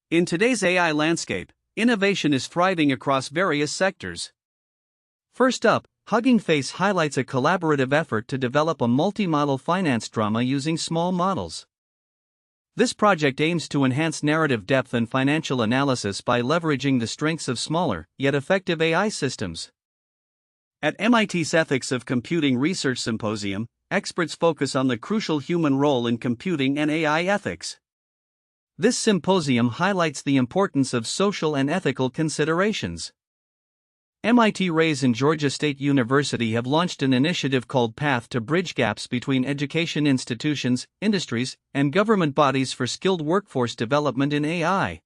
In today's AI landscape, innovation is thriving across various sectors. First up, Hugging Face highlights a collaborative effort to develop a multi-model finance drama using small models. This project aims to enhance narrative depth and financial analysis by leveraging the strengths of smaller, yet effective AI systems. At MIT's Ethics of Computing Research Symposium, experts focus on the crucial human role in computing and AI ethics. This symposium highlights the importance of social and ethical considerations. MIT Rays and Georgia State University have launched an initiative called Path to bridge gaps between education institutions, industries, and government bodies for skilled workforce development in AI.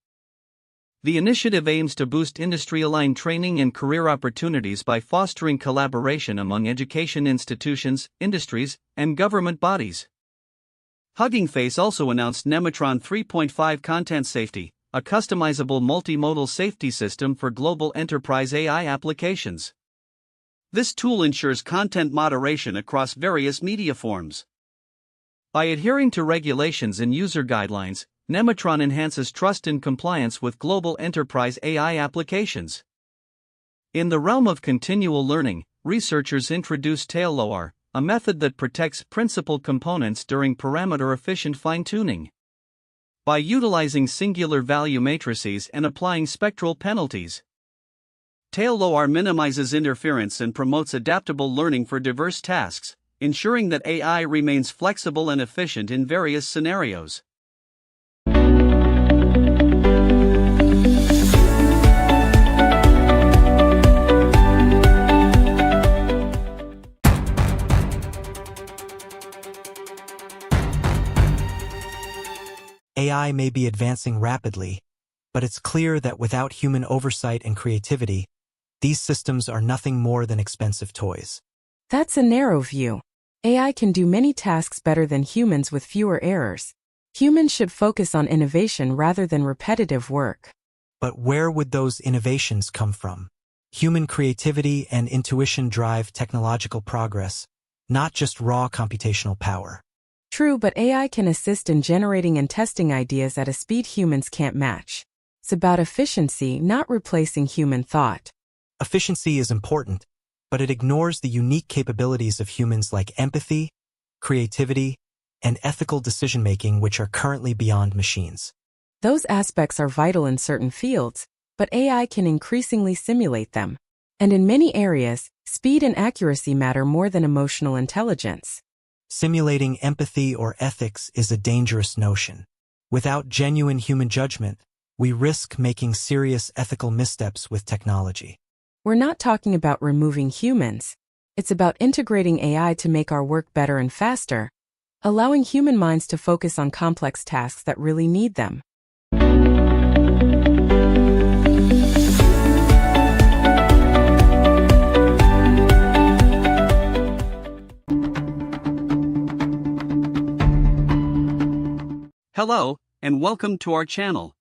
The initiative aims to boost industry-aligned training and career opportunities by fostering collaboration among education institutions, industries, and government bodies. Hugging Face also announced Nematron 3.5 Content Safety, a customizable multimodal safety system for global enterprise AI applications. This tool ensures content moderation across various media forms. By adhering to regulations and user guidelines, Nematron enhances trust and compliance with global enterprise AI applications. In the realm of continual learning, researchers introduced TailLoR, a method that protects principal components during parameter-efficient fine-tuning. By utilizing singular value matrices and applying spectral penalties, TailLoR minimizes interference and promotes adaptable learning for diverse tasks, ensuring that AI remains flexible and efficient in various scenarios. AI may be advancing rapidly, but it's clear that without human oversight and creativity, these systems are nothing more than expensive toys. That's a narrow view. AI can do many tasks better than humans with fewer errors. Humans should focus on innovation rather than repetitive work. But where would those innovations come from? Human creativity and intuition drive technological progress, not just raw computational power. True, but AI can assist in generating and testing ideas at a speed humans can't match. It's about efficiency, not replacing human thought. Efficiency is important, but it ignores the unique capabilities of humans like empathy, creativity, and ethical decision-making which are currently beyond machines. Those aspects are vital in certain fields, but AI can increasingly simulate them. And in many areas, speed and accuracy matter more than emotional intelligence. Simulating empathy or ethics is a dangerous notion. Without genuine human judgment, we risk making serious ethical missteps with technology. We're not talking about removing humans. It's about integrating AI to make our work better and faster, allowing human minds to focus on complex tasks that really need them. Hello, and welcome to our channel.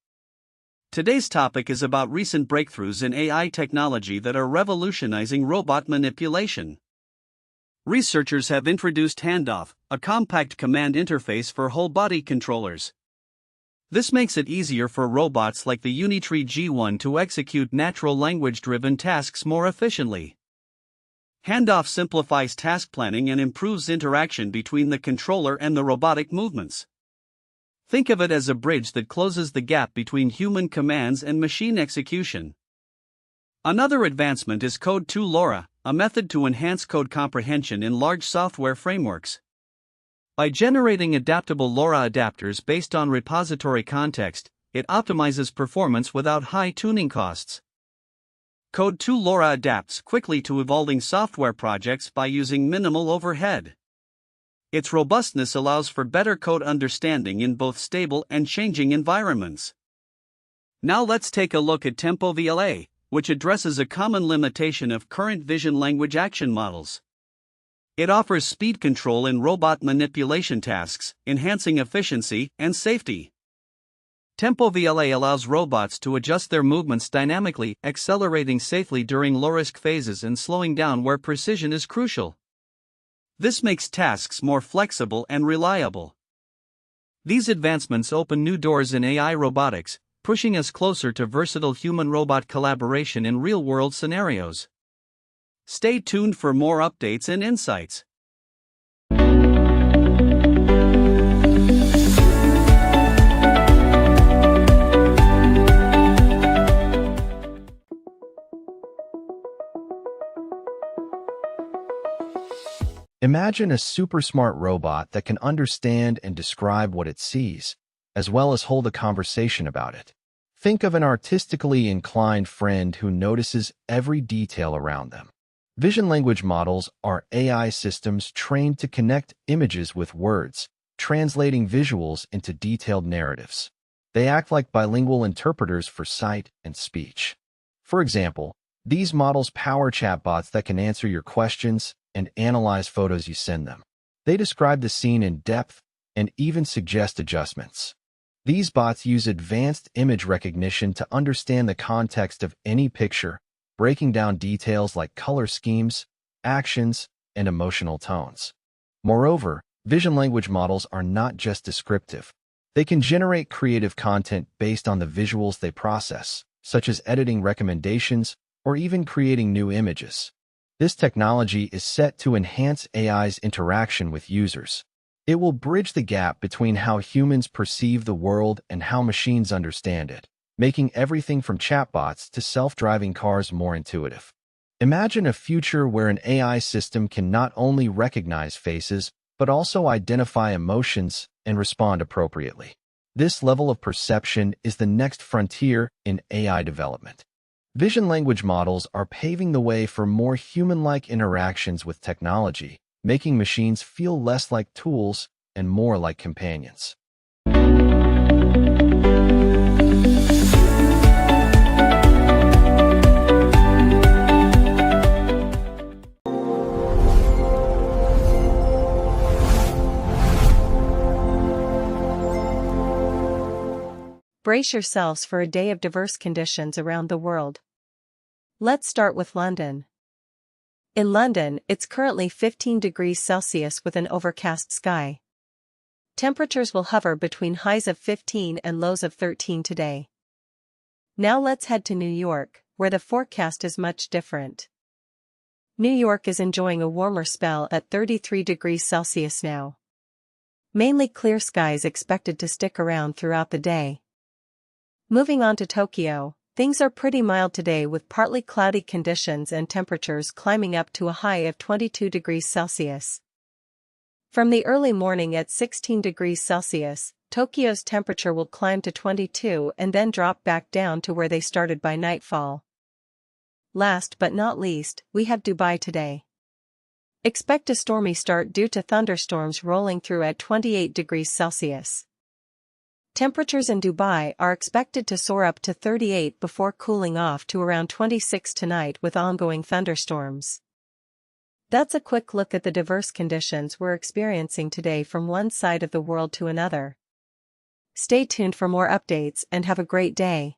Today's topic is about recent breakthroughs in AI technology that are revolutionizing robot manipulation. Researchers have introduced Handoff, a compact command interface for whole-body controllers. This makes it easier for robots like the Unitree G1 to execute natural language-driven tasks more efficiently. Handoff simplifies task planning and improves interaction between the controller and the robotic movements. Think of it as a bridge that closes the gap between human commands and machine execution. Another advancement is Code 2 LoRa, a method to enhance code comprehension in large software frameworks. By generating adaptable LoRa adapters based on repository context, it optimizes performance without high tuning costs. Code 2 LoRa adapts quickly to evolving software projects by using minimal overhead. Its robustness allows for better code understanding in both stable and changing environments. Now let's take a look at TempoVLA, which addresses a common limitation of current vision language action models. It offers speed control in robot manipulation tasks, enhancing efficiency and safety. TempoVLA allows robots to adjust their movements dynamically, accelerating safely during low-risk phases and slowing down where precision is crucial. This makes tasks more flexible and reliable. These advancements open new doors in AI robotics, pushing us closer to versatile human-robot collaboration in real-world scenarios. Stay tuned for more updates and insights. Imagine a super smart robot that can understand and describe what it sees, as well as hold a conversation about it. Think of an artistically inclined friend who notices every detail around them. Vision language models are AI systems trained to connect images with words, translating visuals into detailed narratives. They act like bilingual interpreters for sight and speech. For example, these models power chatbots that can answer your questions and analyze photos you send them. They describe the scene in depth and even suggest adjustments. These bots use advanced image recognition to understand the context of any picture, breaking down details like color schemes, actions, and emotional tones. Moreover, vision language models are not just descriptive. They can generate creative content based on the visuals they process, such as editing recommendations or even creating new images. This technology is set to enhance AI's interaction with users. It will bridge the gap between how humans perceive the world and how machines understand it, making everything from chatbots to self-driving cars more intuitive. Imagine a future where an AI system can not only recognize faces, but also identify emotions and respond appropriately. This level of perception is the next frontier in AI development. Vision language models are paving the way for more human-like interactions with technology, making machines feel less like tools and more like companions. Brace yourselves for a day of diverse conditions around the world. Let's start with London. In London, it's currently 15 degrees Celsius with an overcast sky. Temperatures will hover between highs of 15 and lows of 13 today. Now let's head to New York, where the forecast is much different. New York is enjoying a warmer spell at 33 degrees Celsius now. Mainly clear skies expected to stick around throughout the day. Moving on to Tokyo, things are pretty mild today with partly cloudy conditions and temperatures climbing up to a high of 22 degrees Celsius. From the early morning at 16 degrees Celsius, Tokyo's temperature will climb to 22 and then drop back down to where they started by nightfall. Last but not least, we have Dubai today. Expect a stormy start due to thunderstorms rolling through at 28 degrees Celsius. Temperatures in Dubai are expected to soar up to 38 before cooling off to around 26 tonight with ongoing thunderstorms. That's a quick look at the diverse conditions we're experiencing today from one side of the world to another. Stay tuned for more updates and have a great day.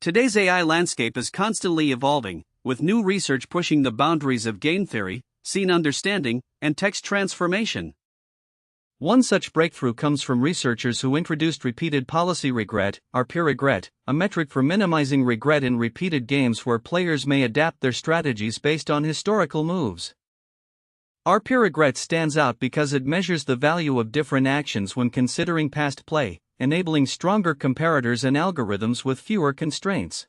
Today's AI landscape is constantly evolving, with new research pushing the boundaries of game theory, scene understanding, and text transformation. One such breakthrough comes from researchers who introduced repeated policy regret, RP regret, a metric for minimizing regret in repeated games where players may adapt their strategies based on historical moves. RP regret stands out because it measures the value of different actions when considering past play, enabling stronger comparators and algorithms with fewer constraints.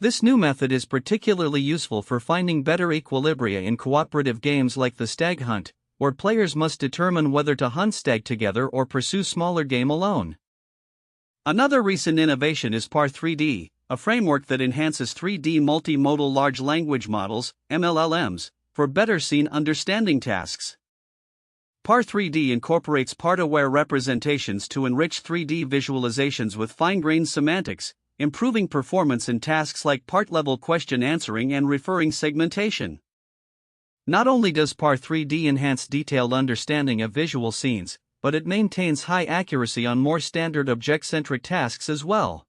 This new method is particularly useful for finding better equilibria in cooperative games like the Stag Hunt, where players must determine whether to hunt stag together or pursue smaller game alone. Another recent innovation is PAR-3D, a framework that enhances 3D multimodal large language models, MLLMs, for better scene understanding tasks. PAR-3D incorporates part-aware representations to enrich 3D visualizations with fine-grained semantics, improving performance in tasks like part-level question answering and referring segmentation. Not only does PAR-3D enhance detailed understanding of visual scenes, but it maintains high accuracy on more standard object-centric tasks as well.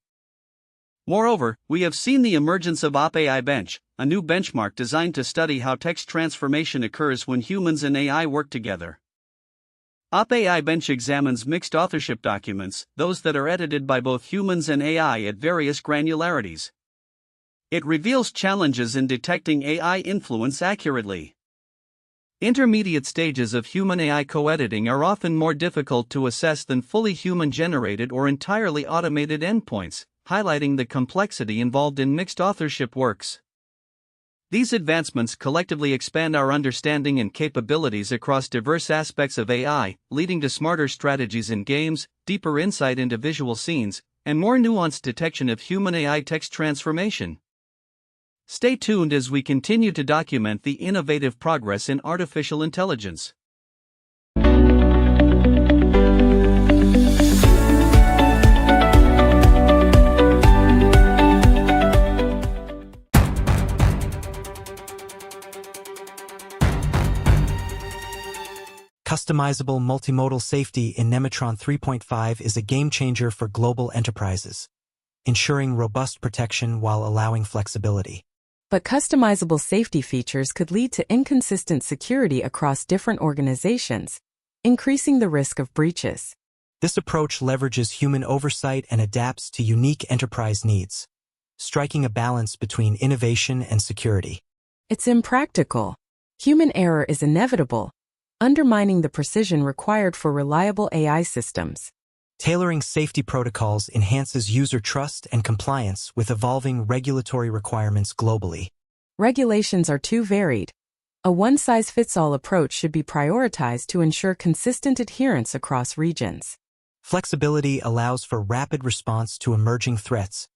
Moreover, we have seen the emergence of OpAI Bench, a new benchmark designed to study how text transformation occurs when humans and AI work together. OpAI Bench examines mixed authorship documents, those that are edited by both humans and AI at various granularities. It reveals challenges in detecting AI influence accurately. Intermediate stages of human-AI co-editing are often more difficult to assess than fully human-generated or entirely automated endpoints, highlighting the complexity involved in mixed authorship works. These advancements collectively expand our understanding and capabilities across diverse aspects of AI, leading to smarter strategies in games, deeper insight into visual scenes, and more nuanced detection of human-AI text transformation. Stay tuned as we continue to document the innovative progress in artificial intelligence. Customizable multimodal safety in Nematron 3.5 is a game-changer for global enterprises, ensuring robust protection while allowing flexibility. But customizable safety features could lead to inconsistent security across different organizations, increasing the risk of breaches. This approach leverages human oversight and adapts to unique enterprise needs, striking a balance between innovation and security. It's impractical. Human error is inevitable, undermining the precision required for reliable AI systems. Tailoring safety protocols enhances user trust and compliance with evolving regulatory requirements globally. Regulations are too varied. A one-size-fits-all approach should be prioritized to ensure consistent adherence across regions. Flexibility allows for rapid response to emerging threats,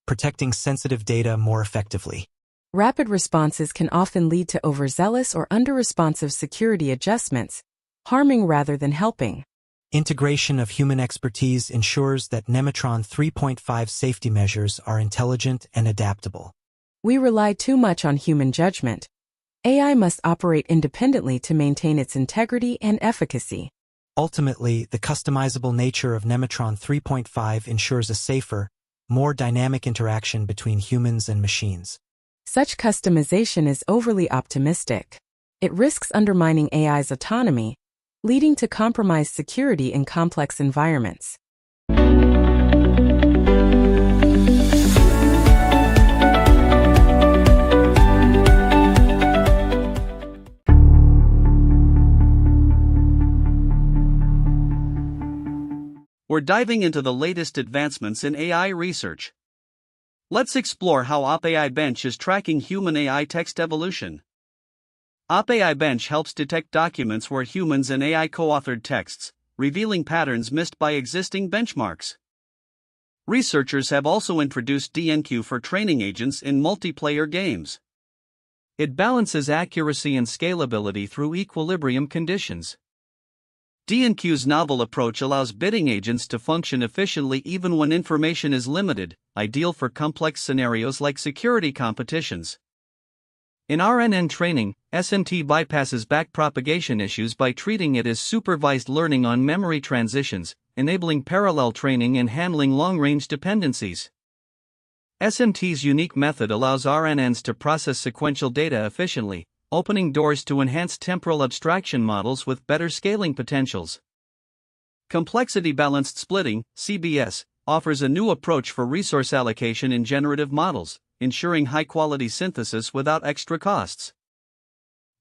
protecting sensitive data more effectively. Rapid responses can often lead to overzealous or under-responsive security adjustments, harming rather than helping. Integration of human expertise ensures that Nematron 3.5 safety measures are intelligent and adaptable. We rely too much on human judgment. AI must operate independently to maintain its integrity and efficacy. Ultimately, the customizable nature of Nematron 3.5 ensures a safer, more dynamic interaction between humans and machines. Such customization is overly optimistic. It risks undermining AI's autonomy, leading to compromised security in complex environments. We're diving into the latest advancements in AI research. Let's explore how OpAI Bench is tracking human-AI text evolution. OpAI Bench helps detect documents where humans and AI co-authored texts, revealing patterns missed by existing benchmarks. Researchers have also introduced DNQ for training agents in multiplayer games. It balances accuracy and scalability through equilibrium conditions. DNQ's novel approach allows bidding agents to function efficiently even when information is limited, ideal for complex scenarios like security competitions. In RNN training, SNT bypasses backpropagation issues by treating it as supervised learning on memory transitions, enabling parallel training and handling long-range dependencies. SNT's unique method allows RNNs to process sequential data efficiently, opening doors to enhanced temporal abstraction models with better scaling potentials. Complexity-balanced splitting, CBS, offers a new approach for resource allocation in generative models, ensuring high-quality synthesis without extra costs.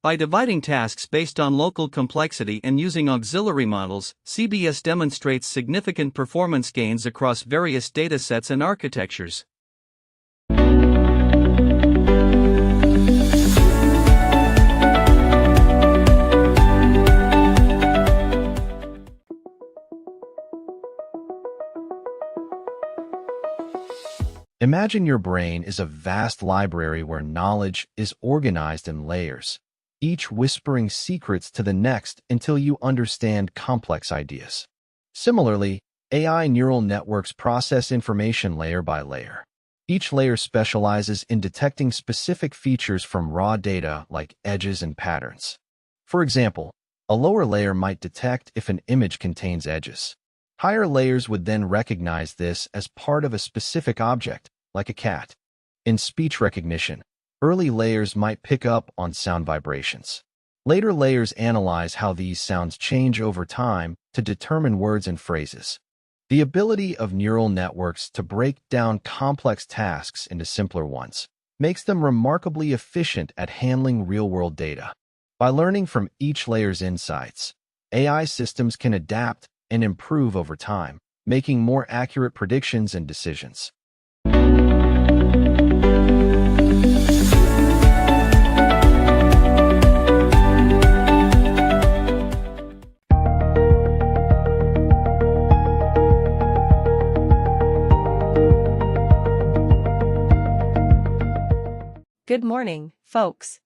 By dividing tasks based on local complexity and using auxiliary models, CBS demonstrates significant performance gains across various datasets and architectures. Imagine your brain is a vast library where knowledge is organized in layers, each whispering secrets to the next until you understand complex ideas. Similarly, AI neural networks process information layer by layer. Each layer specializes in detecting specific features from raw data like edges and patterns. For example, a lower layer might detect if an image contains edges. Higher layers would then recognize this as part of a specific object, like a cat. In speech recognition, early layers might pick up on sound vibrations. Later layers analyze how these sounds change over time to determine words and phrases. The ability of neural networks to break down complex tasks into simpler ones makes them remarkably efficient at handling real-world data. By learning from each layer's insights, AI systems can adapt and improve over time, making more accurate predictions and decisions. Good morning, folks.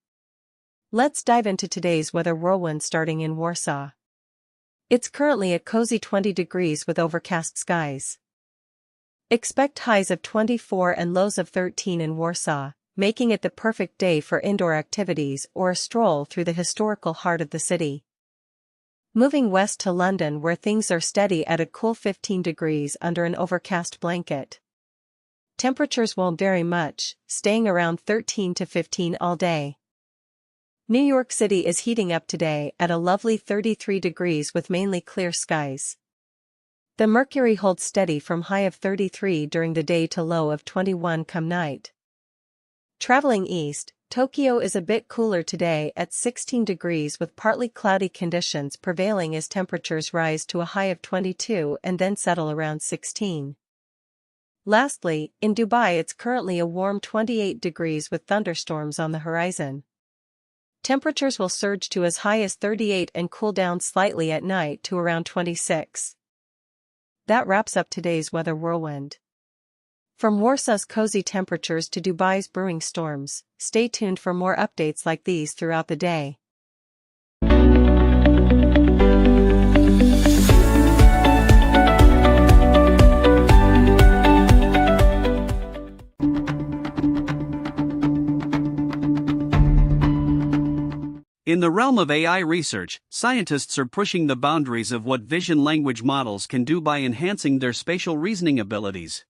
Let's dive into today's weather whirlwind starting in Warsaw. It's currently a cozy 20 degrees with overcast skies. Expect highs of 24 and lows of 13 in Warsaw, making it the perfect day for indoor activities or a stroll through the historical heart of the city. Moving west to London, where things are steady at a cool 15 degrees under an overcast blanket. Temperatures won't vary much, staying around 13 to 15 all day. New York City is heating up today at a lovely 33 degrees with mainly clear skies. The mercury holds steady from high of 33 during the day to low of 21 come night. Traveling east, Tokyo is a bit cooler today at 16 degrees with partly cloudy conditions prevailing as temperatures rise to a high of 22 and then settle around 16. Lastly, in Dubai it's currently a warm 28 degrees with thunderstorms on the horizon. Temperatures will surge to as high as 38 and cool down slightly at night to around 26. That wraps up today's weather whirlwind. From Warsaw's cozy temperatures to Dubai's brewing storms, stay tuned for more updates like these throughout the day. In the realm of AI research, scientists are pushing the boundaries of what vision language models can do by enhancing their spatial reasoning abilities.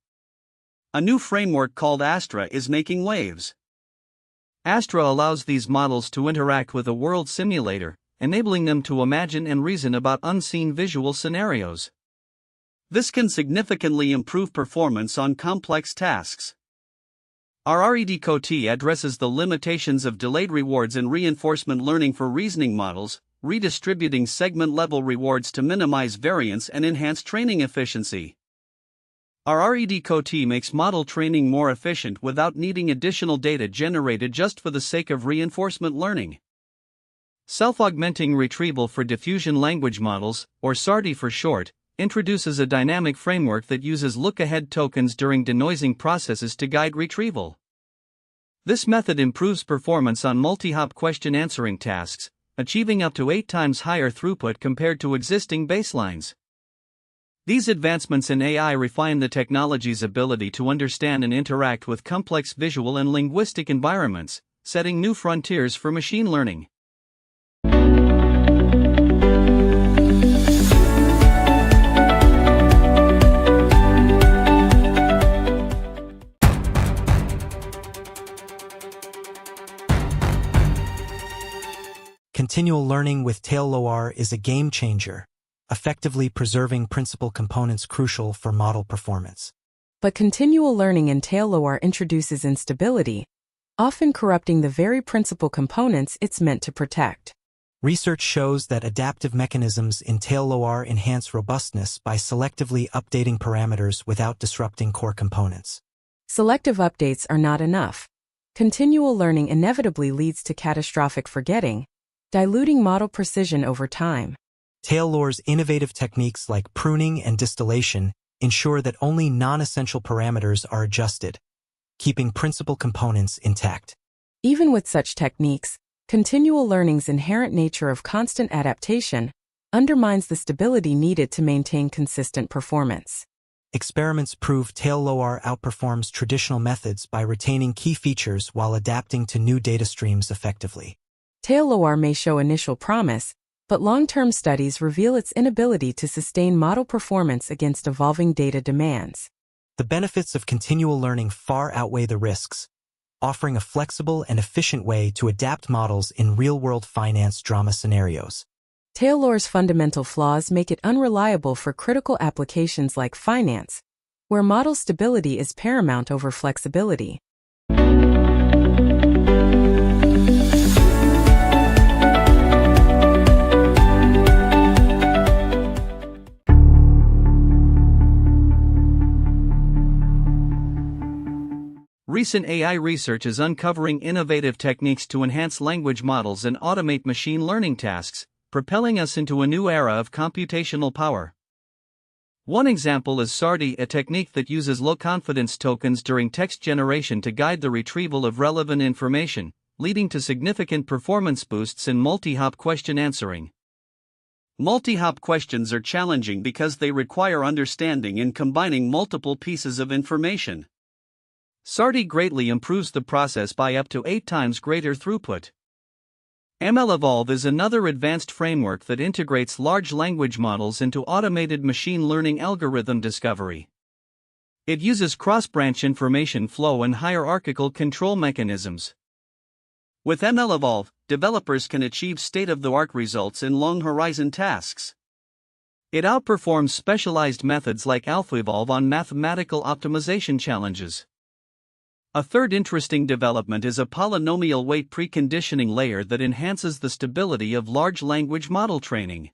A new framework called Astra is making waves. Astra allows these models to interact with a world simulator, enabling them to imagine and reason about unseen visual scenarios. This can significantly improve performance on complex tasks. REDCOT addresses the limitations of delayed rewards in reinforcement learning for reasoning models, redistributing segment-level rewards to minimize variance and enhance training efficiency. REDCOT makes model training more efficient without needing additional data generated just for the sake of reinforcement learning. Self-augmenting retrieval for diffusion language models, or SARD for short, introduces a dynamic framework that uses look-ahead tokens during denoising processes to guide retrieval. This method improves performance on multi-hop question answering tasks, achieving up to 8 times higher throughput compared to existing baselines. These advancements in AI refine the technology's ability to understand and interact with complex visual and linguistic environments, setting new frontiers for machine learning. Continual learning with TailLoR is a game changer, effectively preserving principal components crucial for model performance. But continual learning in TailLoR introduces instability, often corrupting the very principal components it's meant to protect. Research shows that adaptive mechanisms in TailLoR enhance robustness by selectively updating parameters without disrupting core components. Selective updates are not enough. Continual learning inevitably leads to catastrophic forgetting, diluting model precision over time. TailLoR's innovative techniques like pruning and distillation ensure that only non-essential parameters are adjusted, keeping principal components intact. Even with such techniques, continual learning's inherent nature of constant adaptation undermines the stability needed to maintain consistent performance. Experiments prove TailLoR outperforms traditional methods by retaining key features while adapting to new data streams effectively. TailLoR may show initial promise, but long-term studies reveal its inability to sustain model performance against evolving data demands. The benefits of continual learning far outweigh the risks, offering a flexible and efficient way to adapt models in real-world finance drama scenarios. Taylor's fundamental flaws make it unreliable for critical applications like finance, where model stability is paramount over flexibility. Recent AI research is uncovering innovative techniques to enhance language models and automate machine learning tasks, propelling us into a new era of computational power. One example is SARD, a technique that uses low-confidence tokens during text generation to guide the retrieval of relevant information, leading to significant performance boosts in multi-hop question answering. Multi-hop questions are challenging because they require understanding in combining multiple pieces of information. SARD greatly improves the process by up to 8 times greater throughput. MLEvolve is another advanced framework that integrates large language models into automated machine learning algorithm discovery. It uses cross-branch information flow and hierarchical control mechanisms. With MLEvolve, developers can achieve state-of-the-art results in long-horizon tasks. It outperforms specialized methods like AlphaEvolve on mathematical optimization challenges. A third interesting development is a polynomial weight preconditioning layer that enhances the stability of large language model training.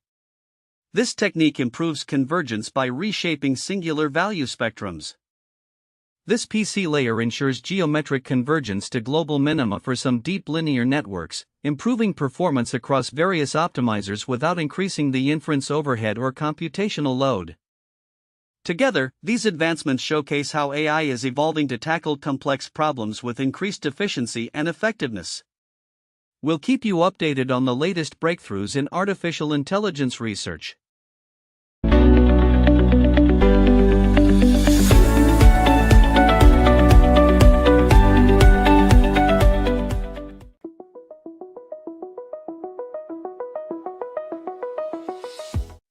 This technique improves convergence by reshaping singular value spectrums. This PC layer ensures geometric convergence to global minima for some deep linear networks, improving performance across various optimizers without increasing the inference overhead or computational load. Together, these advancements showcase how AI is evolving to tackle complex problems with increased efficiency and effectiveness. We'll keep you updated on the latest breakthroughs in artificial intelligence research.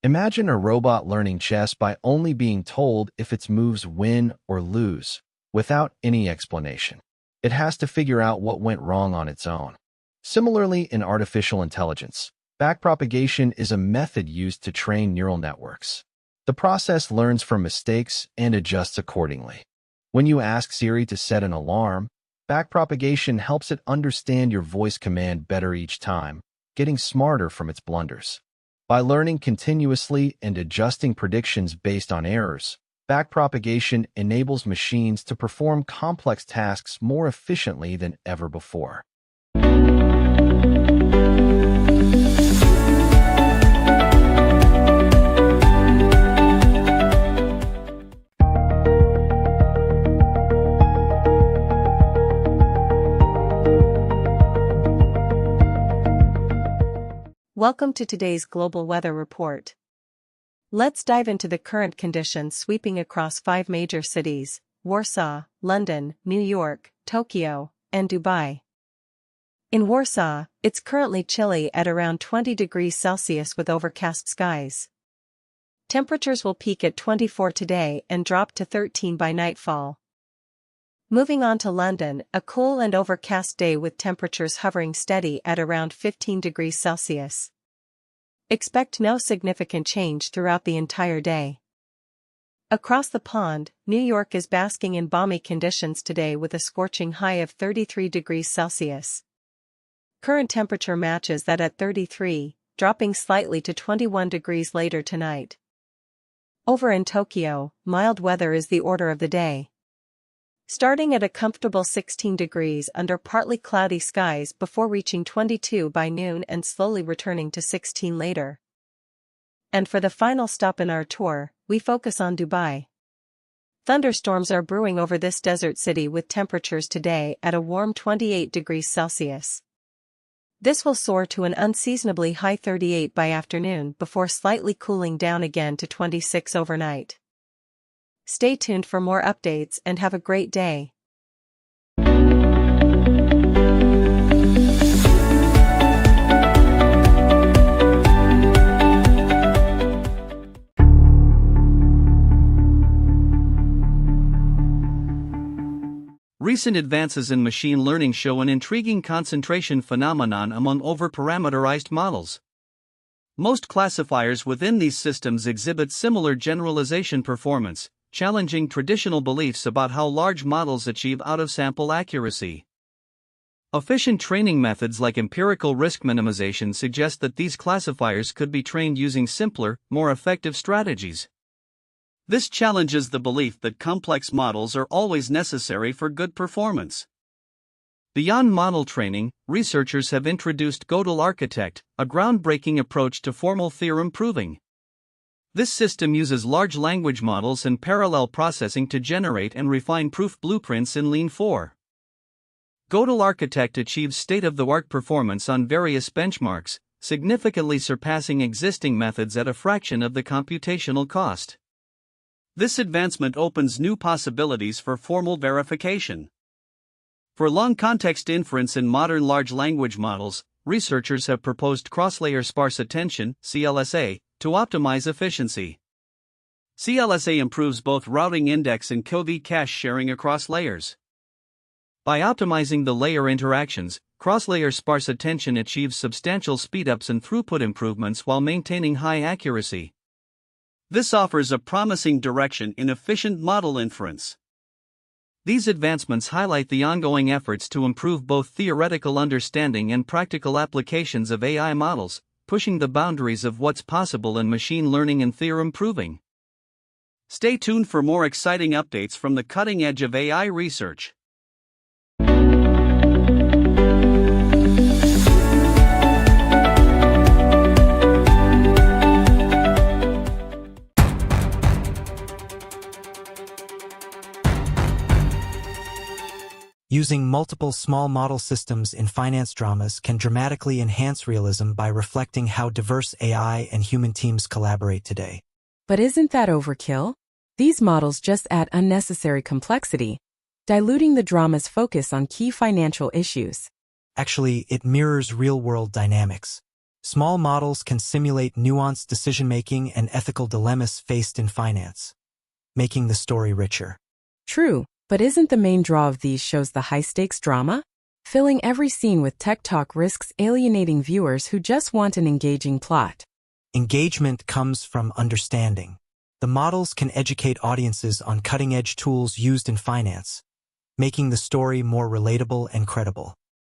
Imagine a robot learning chess by only being told if its moves win or lose, without any explanation. It has to figure out what went wrong on its own. Similarly, in artificial intelligence, backpropagation is a method used to train neural networks. The process learns from mistakes and adjusts accordingly. When you ask Siri to set an alarm, backpropagation helps it understand your voice command better each time, getting smarter from its blunders. By learning continuously and adjusting predictions based on errors, backpropagation enables machines to perform complex tasks more efficiently than ever before. Welcome to today's global weather report. Let's dive into the current conditions sweeping across 5 major cities: Warsaw, London, New York, Tokyo, and Dubai. In Warsaw, it's currently chilly at around 20 degrees Celsius with overcast skies. Temperatures will peak at 24 today and drop to 13 by nightfall. Moving on to London, a cool and overcast day with temperatures hovering steady at around 15 degrees Celsius. Expect no significant change throughout the entire day. Across the pond, New York is basking in balmy conditions today with a scorching high of 33 degrees Celsius. Current temperature matches that at 33, dropping slightly to 21 degrees later tonight. Over in Tokyo, mild weather is the order of the day. Starting at a comfortable 16 degrees under partly cloudy skies before reaching 22 by noon and slowly returning to 16 later. And for the final stop in our tour, we focus on Dubai. Thunderstorms are brewing over this desert city with temperatures today at a warm 28 degrees Celsius. This will soar to an unseasonably high 38 by afternoon before slightly cooling down again to 26 overnight. Stay tuned for more updates and have a great day. Recent advances in machine learning show an intriguing concentration phenomenon among over-parameterized models. Most classifiers within these systems exhibit similar generalization performance, challenging traditional beliefs about how large models achieve out-of-sample accuracy. Efficient training methods like empirical risk minimization suggest that these classifiers could be trained using simpler, more effective strategies. This challenges the belief that complex models are always necessary for good performance. Beyond model training, researchers have introduced Gödel Architect, a groundbreaking approach to formal theorem proving. This system uses large language models and parallel processing to generate and refine proof blueprints in Lean 4. Gödel Architect achieves state-of-the-art performance on various benchmarks, significantly surpassing existing methods at a fraction of the computational cost. This advancement opens new possibilities for formal verification. For long-context inference in modern large language models, researchers have proposed cross-layer sparse attention (CLSA) to optimize efficiency. CLSA improves both routing index and KV cache sharing across layers. By optimizing the layer interactions, cross-layer sparse attention achieves substantial speedups and throughput improvements while maintaining high accuracy. This offers a promising direction in efficient model inference. These advancements highlight the ongoing efforts to improve both theoretical understanding and practical applications of AI models, pushing the boundaries of what's possible in machine learning and theorem proving. Stay tuned for more exciting updates from the cutting edge of AI research. Using multiple small model systems in finance dramas can dramatically enhance realism by reflecting how diverse AI and human teams collaborate today. But isn't that overkill? These models just add unnecessary complexity, diluting the drama's focus on key financial issues. Actually, it mirrors real-world dynamics. Small models can simulate nuanced decision-making and ethical dilemmas faced in finance, making the story richer. True, but isn't the main draw of these shows the high-stakes drama? Filling every scene with tech talk risks alienating viewers who just want an engaging plot. Engagement comes from understanding. The models can educate audiences on cutting-edge tools used in finance, making the story more relatable and credible.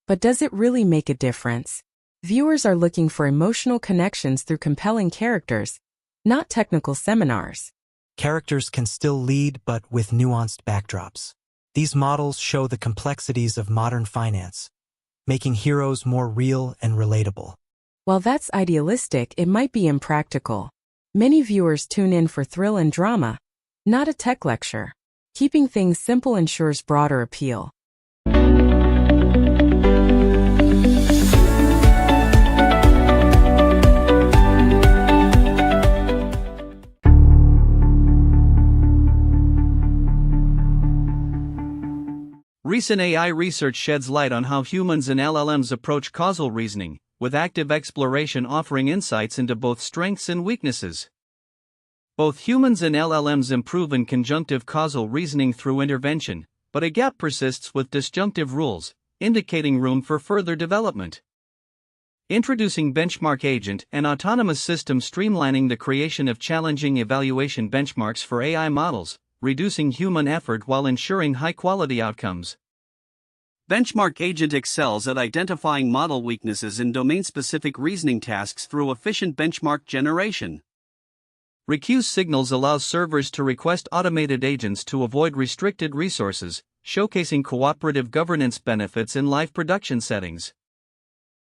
But does it really make a difference? Viewers are looking for emotional connections through compelling characters, not technical seminars. Characters can still lead, but with nuanced backdrops. These models show the complexities of modern finance, making heroes more real and relatable. While that's idealistic, it might be impractical. Many viewers tune in for thrill and drama, not a tech lecture. Keeping things simple ensures broader appeal. Recent AI research sheds light on how humans and LLMs approach causal reasoning, with active exploration offering insights into both strengths and weaknesses. Both humans and LLMs improve in conjunctive causal reasoning through intervention, but a gap persists with disjunctive rules, indicating room for further development. Introducing Benchmark Agent, an autonomous system streamlining the creation of challenging evaluation benchmarks for AI models, reducing human effort while ensuring high-quality outcomes. Benchmark Agent excels at identifying model weaknesses in domain-specific reasoning tasks through efficient benchmark generation. Recuse Signals allows servers to request automated agents to avoid restricted resources, showcasing cooperative governance benefits in live production settings.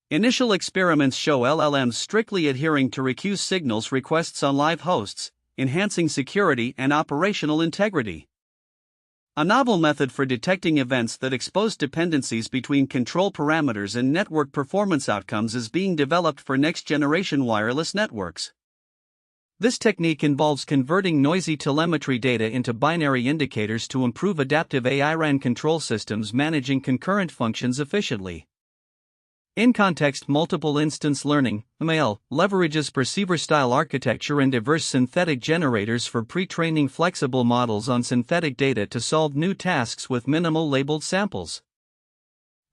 Initial experiments show LLMs strictly adhering to Recuse Signals requests on live hosts, enhancing security and operational integrity. A novel method for detecting events that expose dependencies between control parameters and network performance outcomes is being developed for next-generation wireless networks. This technique involves converting noisy telemetry data into binary indicators to improve adaptive AI-RAN control systems managing concurrent functions efficiently. In-context multiple instance learning (ML) leverages perceiver-style architecture and diverse synthetic generators for pre-training flexible models on synthetic data to solve new tasks with minimal labeled samples.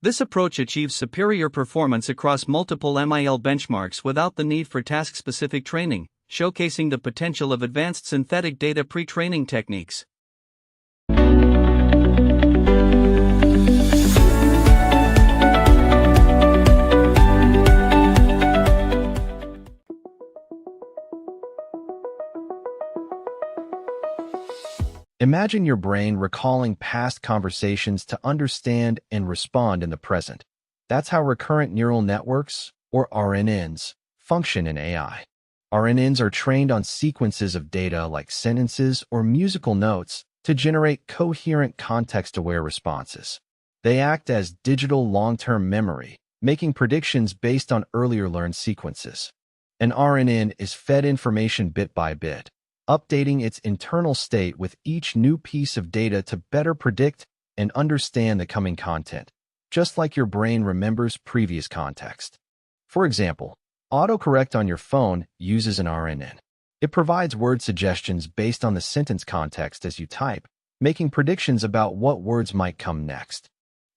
This approach achieves superior performance across multiple ML benchmarks without the need for task-specific training, showcasing the potential of advanced synthetic data pre-training techniques. Imagine your brain recalling past conversations to understand and respond in the present. That's how recurrent neural networks, or RNNs, function in AI. RNNs are trained on sequences of data like sentences or musical notes to generate coherent context-aware responses. They act as digital long-term memory, making predictions based on earlier learned sequences. An RNN is fed information bit by bit, updating its internal state with each new piece of data to better predict and understand the coming content, just like your brain remembers previous context. For example, autocorrect on your phone uses an RNN. It provides word suggestions based on the sentence context as you type, making predictions about what words might come next.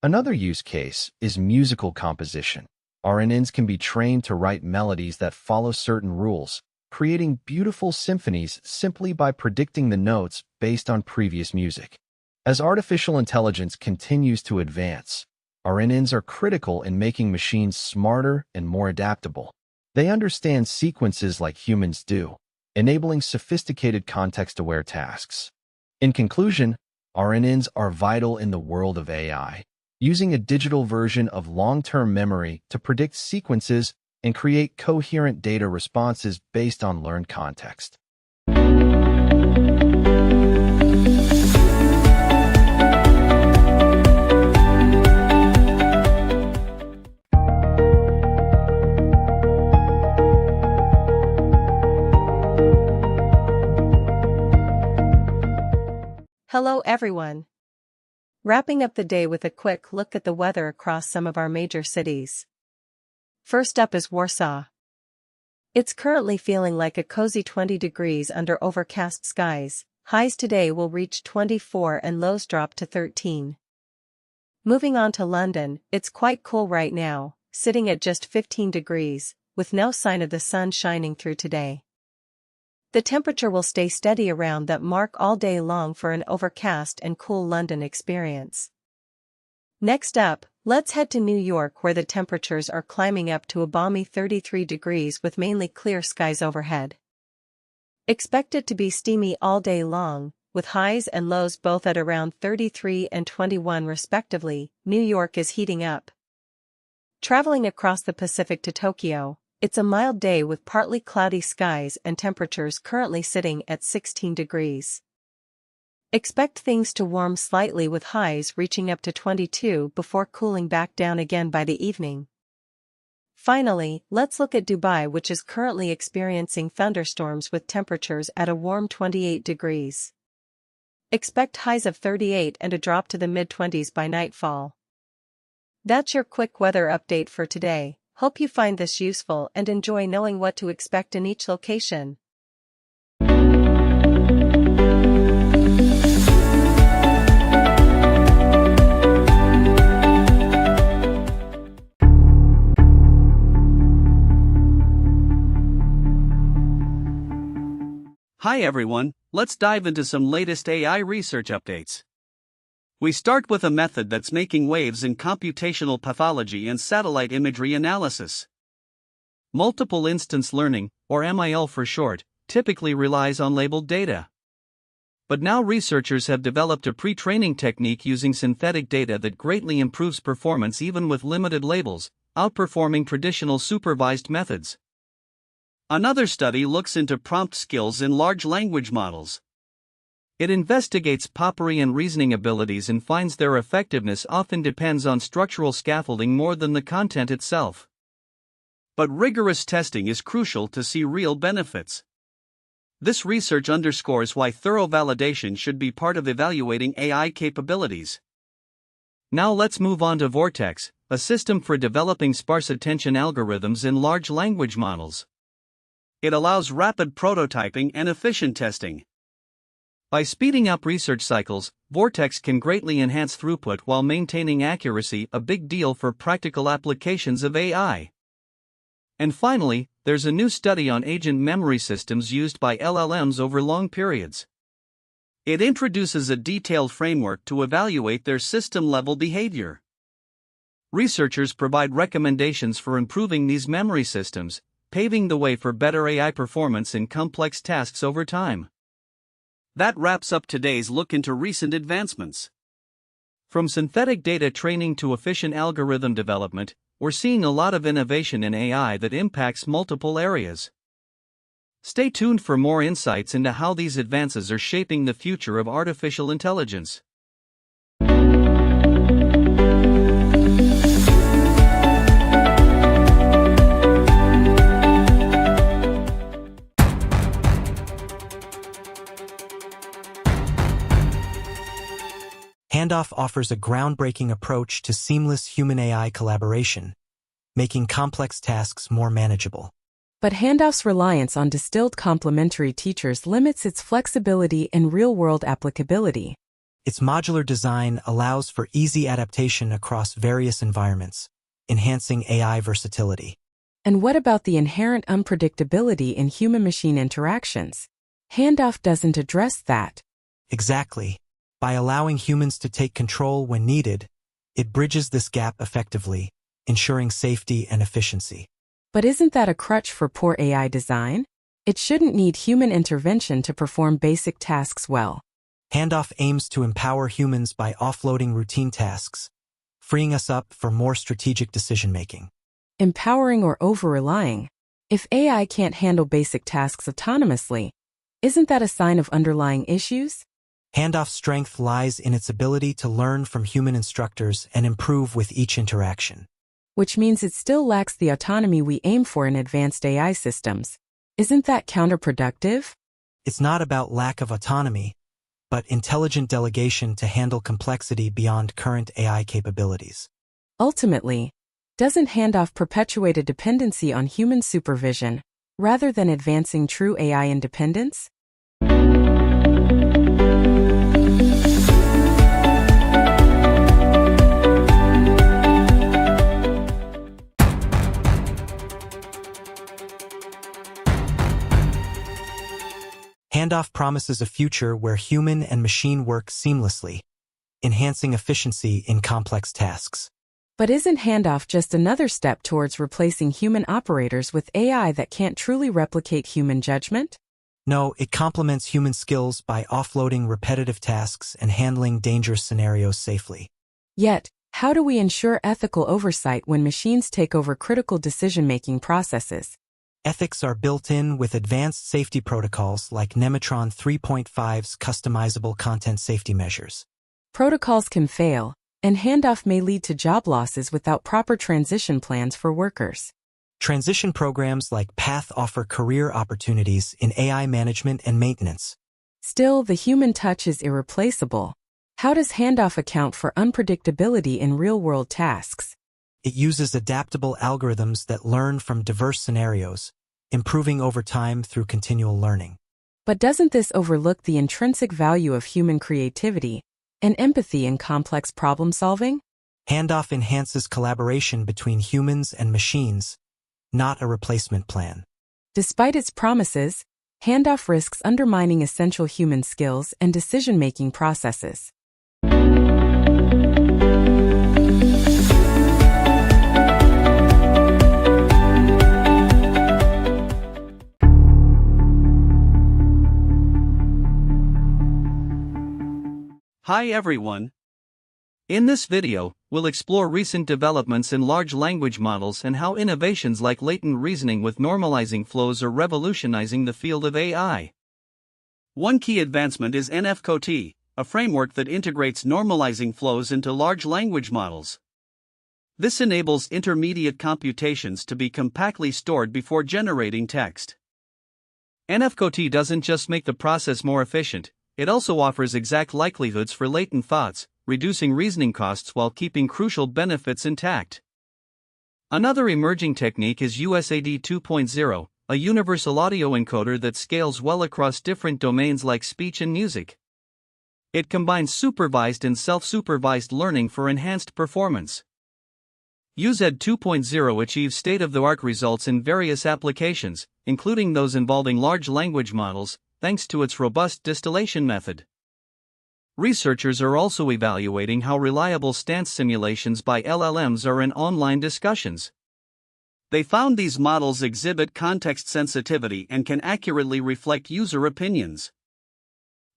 Another use case is musical composition. RNNs can be trained to write melodies that follow certain rules, creating beautiful symphonies simply by predicting the notes based on previous music. As artificial intelligence continues to advance, RNNs are critical in making machines smarter and more adaptable. They understand sequences like humans do, enabling sophisticated context-aware tasks. In conclusion, RNNs are vital in the world of AI, using a digital version of long-term memory to predict sequences and create coherent data responses based on learned context. Hello everyone. Wrapping up the day with a quick look at the weather across some of our major cities. First up is Warsaw. It's currently feeling like a cozy 20 degrees under overcast skies. Highs today will reach 24 and lows drop to 13. Moving on to London, it's quite cool right now, sitting at just 15 degrees, with no sign of the sun shining through today. The temperature will stay steady around that mark all day long for an overcast and cool London experience. Next up, let's head to New York, where the temperatures are climbing up to a balmy 33 degrees with mainly clear skies overhead. Expect it to be steamy all day long, with highs and lows both at around 33 and 21 respectively. New York is heating up. Traveling across the Pacific to Tokyo, it's a mild day with partly cloudy skies and temperatures currently sitting at 16 degrees. Expect things to warm slightly with highs reaching up to 22 before cooling back down again by the evening. Finally, let's look at Dubai, which is currently experiencing thunderstorms with temperatures at a warm 28 degrees. Expect highs of 38 and a drop to the mid-20s by nightfall. That's your quick weather update for today. Hope you find this useful and enjoy knowing what to expect in each location. Hi everyone, let's dive into some latest AI research updates. We start with a method that's making waves in computational pathology and satellite imagery analysis. Multiple instance learning, or MIL for short, typically relies on labeled data. But now researchers have developed a pre-training technique using synthetic data that greatly improves performance even with limited labels, outperforming traditional supervised methods. Another study looks into prompt skills in large language models. It investigates papyri and reasoning abilities and finds their effectiveness often depends on structural scaffolding more than the content itself. But rigorous testing is crucial to see real benefits. This research underscores why thorough validation should be part of evaluating AI capabilities. Now let's move on to Vortex, a system for developing sparse attention algorithms in large language models. It allows rapid prototyping and efficient testing. By speeding up research cycles, Vortex can greatly enhance throughput while maintaining accuracy, a big deal for practical applications of AI. And finally, there's a new study on agent memory systems used by LLMs over long periods. It introduces a detailed framework to evaluate their system-level behavior. Researchers provide recommendations for improving these memory systems, paving the way for better AI performance in complex tasks over time. That wraps up today's look into recent advancements. From synthetic data training to efficient algorithm development, we're seeing a lot of innovation in AI that impacts multiple areas. Stay tuned for more insights into how these advances are shaping the future of artificial intelligence. Handoff offers a groundbreaking approach to seamless human-AI collaboration, making complex tasks more manageable. But Handoff's reliance on distilled complementary teachers limits its flexibility and real-world applicability. Its modular design allows for easy adaptation across various environments, enhancing AI versatility. And what about the inherent unpredictability in human-machine interactions? Handoff doesn't address that. Exactly. By allowing humans to take control when needed, it bridges this gap effectively, ensuring safety and efficiency. But isn't that a crutch for poor AI design? It shouldn't need human intervention to perform basic tasks well. Handoff aims to empower humans by offloading routine tasks, freeing us up for more strategic decision-making. Empowering or over-relying? If AI can't handle basic tasks autonomously, isn't that a sign of underlying issues? Handoff's strength lies in its ability to learn from human instructors and improve with each interaction. Which means it still lacks the autonomy we aim for in advanced AI systems. Isn't that counterproductive? It's not about lack of autonomy, but intelligent delegation to handle complexity beyond current AI capabilities. Ultimately, doesn't Handoff perpetuate a dependency on human supervision, rather than advancing true AI independence? Handoff promises a future where human and machine work seamlessly, enhancing efficiency in complex tasks. But isn't Handoff just another step towards replacing human operators with AI that can't truly replicate human judgment? No, it complements human skills by offloading repetitive tasks and handling dangerous scenarios safely. Yet, how do we ensure ethical oversight when machines take over critical decision-making processes? Ethics are built in with advanced safety protocols like Nematron 3.5's customizable content safety measures. Protocols can fail, and Handoff may lead to job losses without proper transition plans for workers. Transition programs like PATH offer career opportunities in AI management and maintenance. Still, the human touch is irreplaceable. How does Handoff account for unpredictability in real-world tasks? It uses adaptable algorithms that learn from diverse scenarios, improving over time through continual learning. But doesn't this overlook the intrinsic value of human creativity and empathy in complex problem-solving? Handoff enhances collaboration between humans and machines, not a replacement plan. Despite its promises, Handoff risks undermining essential human skills and decision-making processes. Hi everyone. In this video, we'll explore recent developments in large language models and how innovations like latent reasoning with normalizing flows are revolutionizing the field of AI. One key advancement is NFCoT, a framework that integrates normalizing flows into large language models. This enables intermediate computations to be compactly stored before generating text. NFCoT doesn't just make the process more efficient, it also offers exact likelihoods for latent thoughts, reducing reasoning costs while keeping crucial benefits intact. Another emerging technique is USAD 2.0, a universal audio encoder that scales well across different domains like speech and music. It combines supervised and self-supervised learning for enhanced performance. USAD 2.0 achieves state-of-the-art results in various applications, including those involving large language models, thanks to its robust distillation method. Researchers are also evaluating how reliable stance simulations by LLMs are in online discussions. They found these models exhibit context sensitivity and can accurately reflect user opinions.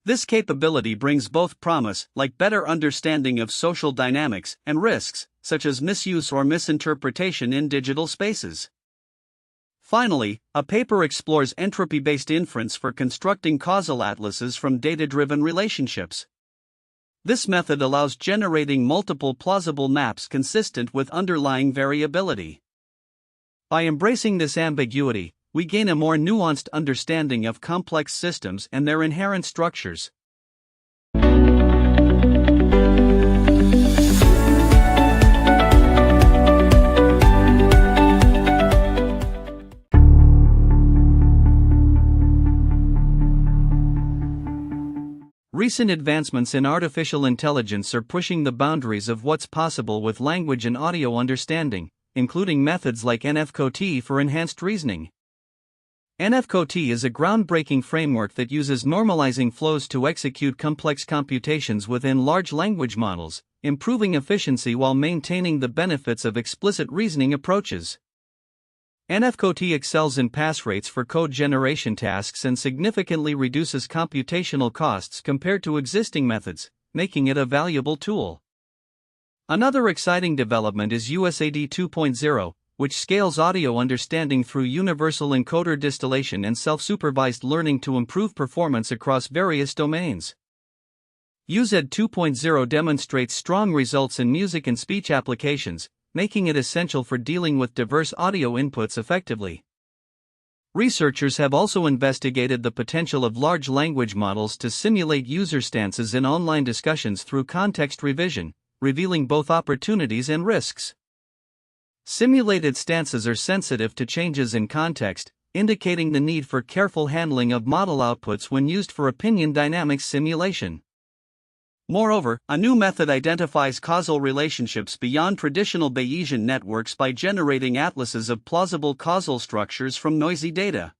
This capability brings both promise, like better understanding of social dynamics, and risks, such as misuse or misinterpretation in digital spaces. Finally, a paper explores entropy-based inference for constructing causal atlases from data-driven relationships. This method allows generating multiple plausible maps consistent with underlying variability. By embracing this ambiguity, we gain a more nuanced understanding of complex systems and their inherent structures. Recent advancements in artificial intelligence are pushing the boundaries of what's possible with language and audio understanding, including methods like NFCOT for enhanced reasoning. NFCOT is a groundbreaking framework that uses normalizing flows to execute complex computations within large language models, improving efficiency while maintaining the benefits of explicit reasoning approaches. NFCOT excels in pass rates for code generation tasks and significantly reduces computational costs compared to existing methods, making it a valuable tool. Another exciting development is USAD 2.0, which scales audio understanding through universal encoder distillation and self-supervised learning to improve performance across various domains. USAD 2.0 demonstrates strong results in music and speech applications, making it essential for dealing with diverse audio inputs effectively. Researchers have also investigated the potential of large language models to simulate user stances in online discussions through context revision, revealing both opportunities and risks. Simulated stances are sensitive to changes in context, indicating the need for careful handling of model outputs when used for opinion dynamics simulation. Moreover, a new method identifies causal relationships beyond traditional Bayesian networks by generating atlases of plausible causal structures from noisy data.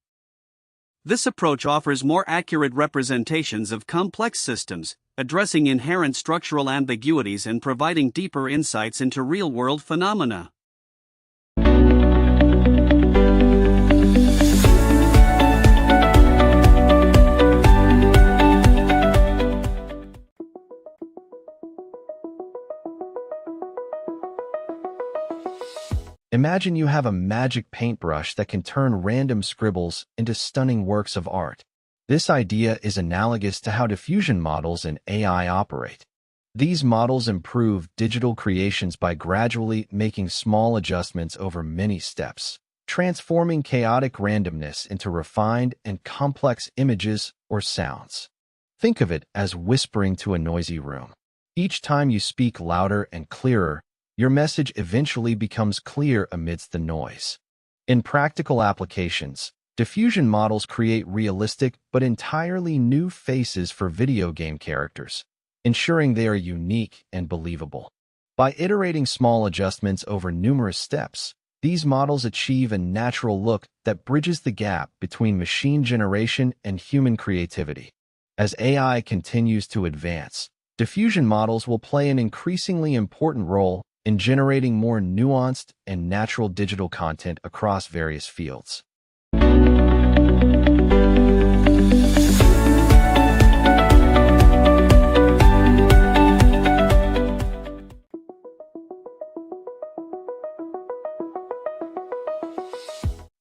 This approach offers more accurate representations of complex systems, addressing inherent structural ambiguities and providing deeper insights into real-world phenomena. Imagine you have a magic paintbrush that can turn random scribbles into stunning works of art. This idea is analogous to how diffusion models in AI operate. These models improve digital creations by gradually making small adjustments over many steps, transforming chaotic randomness into refined and complex images or sounds. Think of it as whispering to a noisy room. Each time you speak louder and clearer, your message eventually becomes clear amidst the noise. In practical applications, diffusion models create realistic but entirely new faces for video game characters, ensuring they are unique and believable. By iterating small adjustments over numerous steps, these models achieve a natural look that bridges the gap between machine generation and human creativity. As AI continues to advance, diffusion models will play an increasingly important role in generating more nuanced and natural digital content across various fields.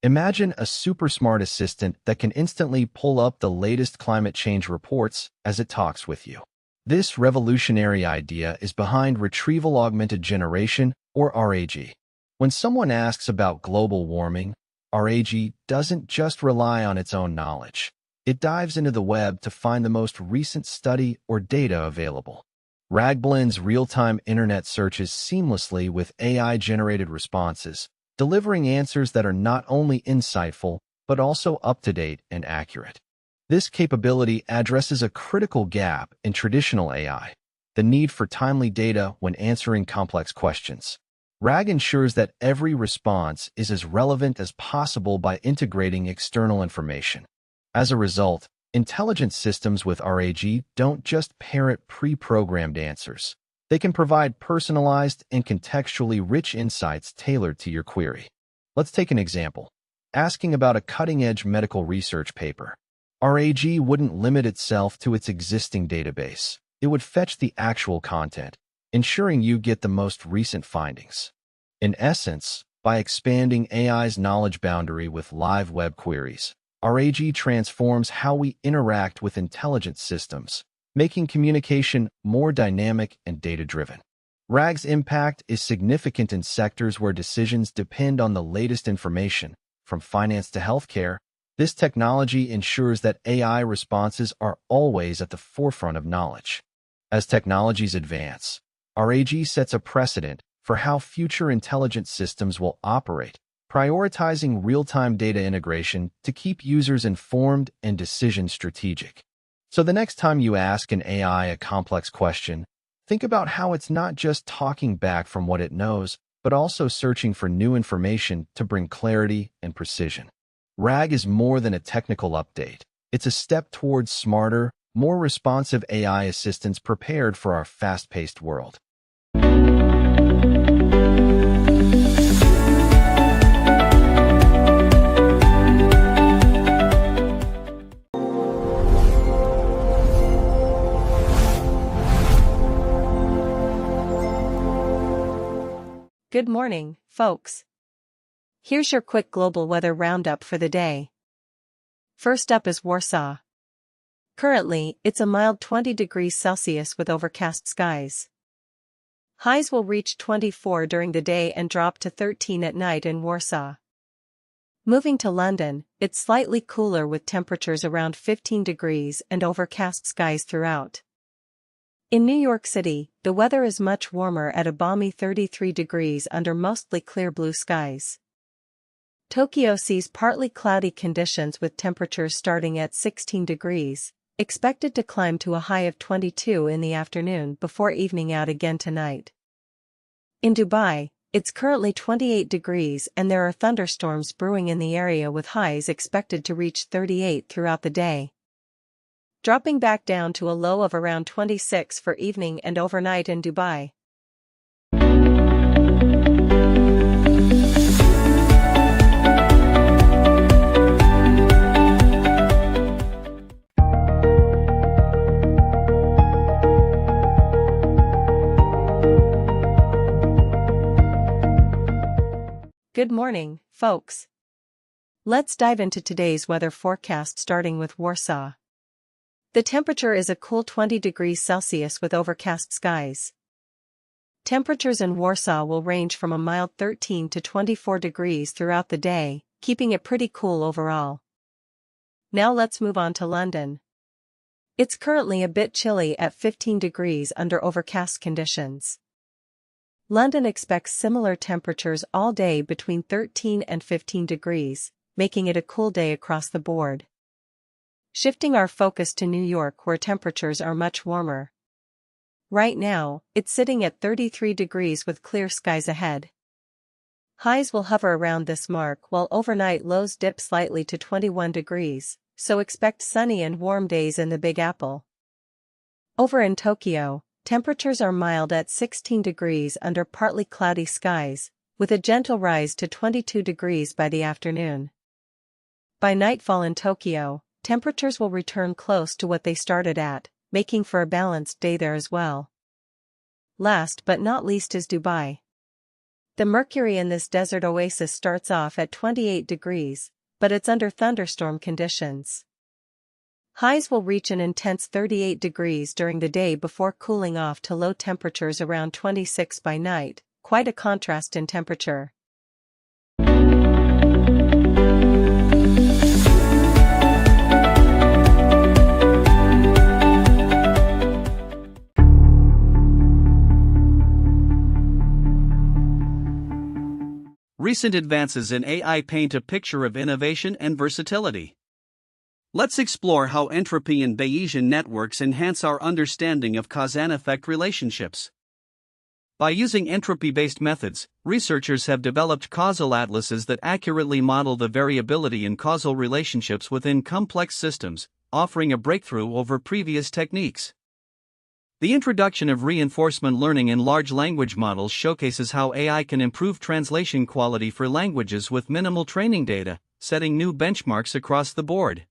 Imagine a super smart assistant that can instantly pull up the latest climate change reports as it talks with you. This revolutionary idea is behind Retrieval Augmented Generation, or RAG. When someone asks about global warming, RAG doesn't just rely on its own knowledge. It dives into the web to find the most recent study or data available. RAG blends real-time internet searches seamlessly with AI-generated responses, delivering answers that are not only insightful, but also up-to-date and accurate. This capability addresses a critical gap in traditional AI, the need for timely data when answering complex questions. RAG ensures that every response is as relevant as possible by integrating external information. As a result, intelligent systems with RAG don't just parrot pre-programmed answers. They can provide personalized and contextually rich insights tailored to your query. Let's take an example. Asking about a cutting-edge medical research paper. RAG wouldn't limit itself to its existing database. It would fetch the actual content, ensuring you get the most recent findings. In essence, by expanding AI's knowledge boundary with live web queries, RAG transforms how we interact with intelligent systems, making communication more dynamic and data-driven. RAG's impact is significant in sectors where decisions depend on the latest information, from finance to healthcare. This technology ensures that AI responses are always at the forefront of knowledge. As technologies advance, RAG sets a precedent for how future intelligent systems will operate, prioritizing real-time data integration to keep users informed and decision strategic. So the next time you ask an AI a complex question, think about how it's not just talking back from what it knows, but also searching for new information to bring clarity and precision. RAG is more than a technical update. It's a step towards smarter, more responsive AI assistants prepared for our fast-paced world. Good morning, folks. Here's your quick global weather roundup for the day. First up is Warsaw. Currently, it's a mild 20 degrees Celsius with overcast skies. Highs will reach 24 during the day and drop to 13 at night in Warsaw. Moving to London, it's slightly cooler with temperatures around 15 degrees and overcast skies throughout. In New York City, the weather is much warmer at a balmy 33 degrees under mostly clear blue skies. Tokyo sees partly cloudy conditions with temperatures starting at 16 degrees, expected to climb to a high of 22 in the afternoon before evening out again tonight. In Dubai, it's currently 28 degrees and there are thunderstorms brewing in the area with highs expected to reach 38 throughout the day, dropping back down to a low of around 26 for evening and overnight in Dubai. Good morning, folks. Let's dive into today's weather forecast starting with Warsaw. The temperature is a cool 20 degrees Celsius with overcast skies. Temperatures in Warsaw will range from a mild 13 to 24 degrees throughout the day, keeping it pretty cool overall. Now let's move on to London. It's currently a bit chilly at 15 degrees under overcast conditions. London expects similar temperatures all day between 13 and 15 degrees, making it a cool day across the board. Shifting our focus to New York where temperatures are much warmer. Right now, it's sitting at 33 degrees with clear skies ahead. Highs will hover around this mark while overnight lows dip slightly to 21 degrees, so expect sunny and warm days in the Big Apple. Over in Tokyo, temperatures are mild at 16 degrees under partly cloudy skies, with a gentle rise to 22 degrees by the afternoon. By nightfall in Tokyo, temperatures will return close to what they started at, making for a balanced day there as well. Last but not least is Dubai. The mercury in this desert oasis starts off at 28 degrees, but it's under thunderstorm conditions. Highs will reach an intense 38 degrees during the day before cooling off to low temperatures around 26 by night, quite a contrast in temperature. recent advances in AI paint a picture of innovation and versatility. Let's explore how entropy and Bayesian networks enhance our understanding of cause and effect relationships. By using entropy-based methods, researchers have developed causal atlases that accurately model the variability in causal relationships within complex systems, offering a breakthrough over previous techniques. The introduction of reinforcement learning in large language models showcases how AI can improve translation quality for languages with minimal training data, setting new benchmarks across the board.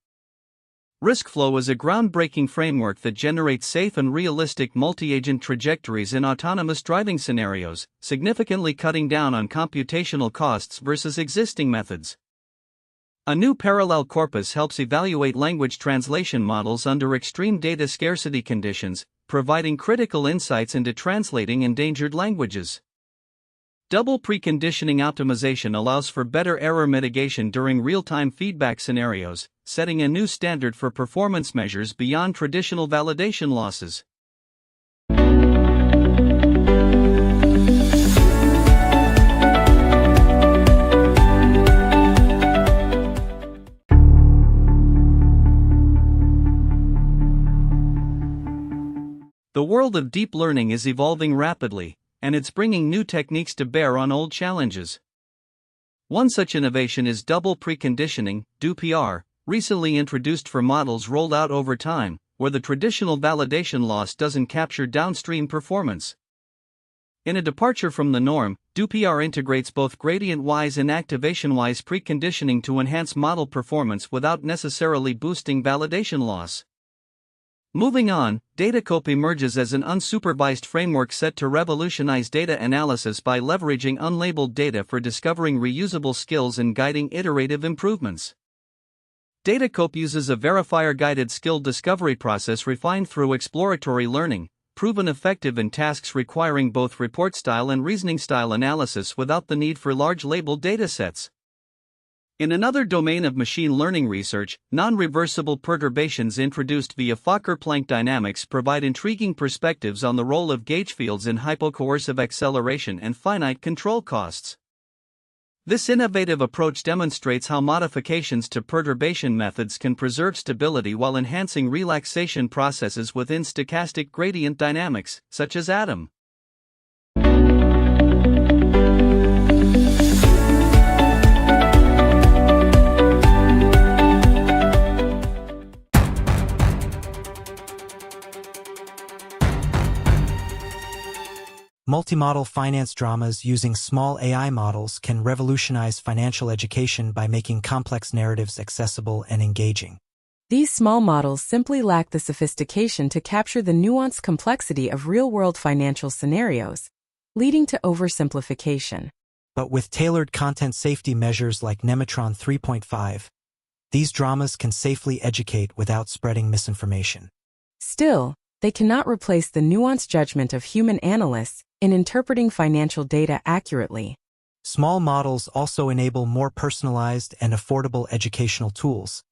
RiskFlow is a groundbreaking framework that generates safe and realistic multi-agent trajectories in autonomous driving scenarios, significantly cutting down on computational costs versus existing methods. A new parallel corpus helps evaluate language translation models under extreme data scarcity conditions, providing critical insights into translating endangered languages. Double preconditioning optimization allows for better error mitigation during real-time feedback scenarios, setting a new standard for performance measures beyond traditional validation losses. The world of deep learning is evolving rapidly, and it's bringing new techniques to bear on old challenges. One such innovation is double preconditioning, DPR, recently introduced for models rolled out over time, where the traditional validation loss doesn't capture downstream performance. In a departure from the norm, DPR integrates both gradient-wise and activation-wise preconditioning to enhance model performance without necessarily boosting validation loss. Moving on, DataCope emerges as an unsupervised framework set to revolutionize data analysis by leveraging unlabeled data for discovering reusable skills and guiding iterative improvements. DataCope uses a verifier-guided skill discovery process refined through exploratory learning, proven effective in tasks requiring both report style and reasoning style analysis without the need for large labeled datasets. In another domain of machine learning research, non-reversible perturbations introduced via Fokker-Planck dynamics provide intriguing perspectives on the role of gauge fields in hypocoercive acceleration and finite control costs. This innovative approach demonstrates how modifications to perturbation methods can preserve stability while enhancing relaxation processes within stochastic gradient dynamics, such as ADAM. Multimodal finance dramas using small AI models can revolutionize financial education by making complex narratives accessible and engaging. These small models simply lack the sophistication to capture the nuanced complexity of real-world financial scenarios, leading to oversimplification. But with tailored content safety measures like Nematron 3.5, these dramas can safely educate without spreading misinformation. Still, they cannot replace the nuanced judgment of human analysts in interpreting financial data accurately. Small models also enable more personalized and affordable educational tools,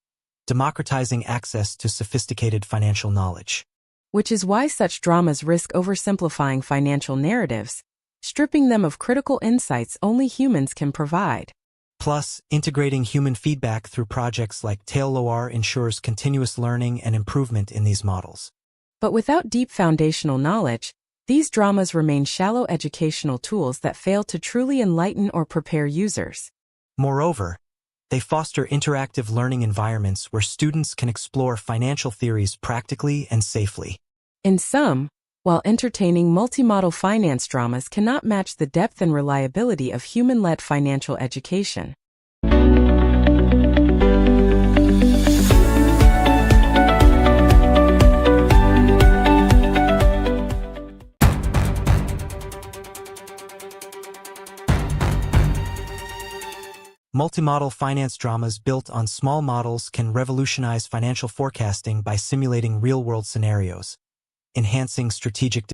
democratizing access to sophisticated financial knowledge. Which is why such dramas risk oversimplifying financial narratives, stripping them of critical insights only humans can provide. Plus, integrating human feedback through projects like TailLoR ensures continuous learning and improvement in these models. But without deep foundational knowledge, these dramas remain shallow educational tools that fail to truly enlighten or prepare users. Moreover, they foster interactive learning environments where students can explore financial theories practically and safely. In sum, while entertaining multimodal finance dramas cannot match the depth and reliability of human-led financial education. Multimodal finance dramas built on small models can revolutionize financial forecasting by simulating real-world scenarios, enhancing strategic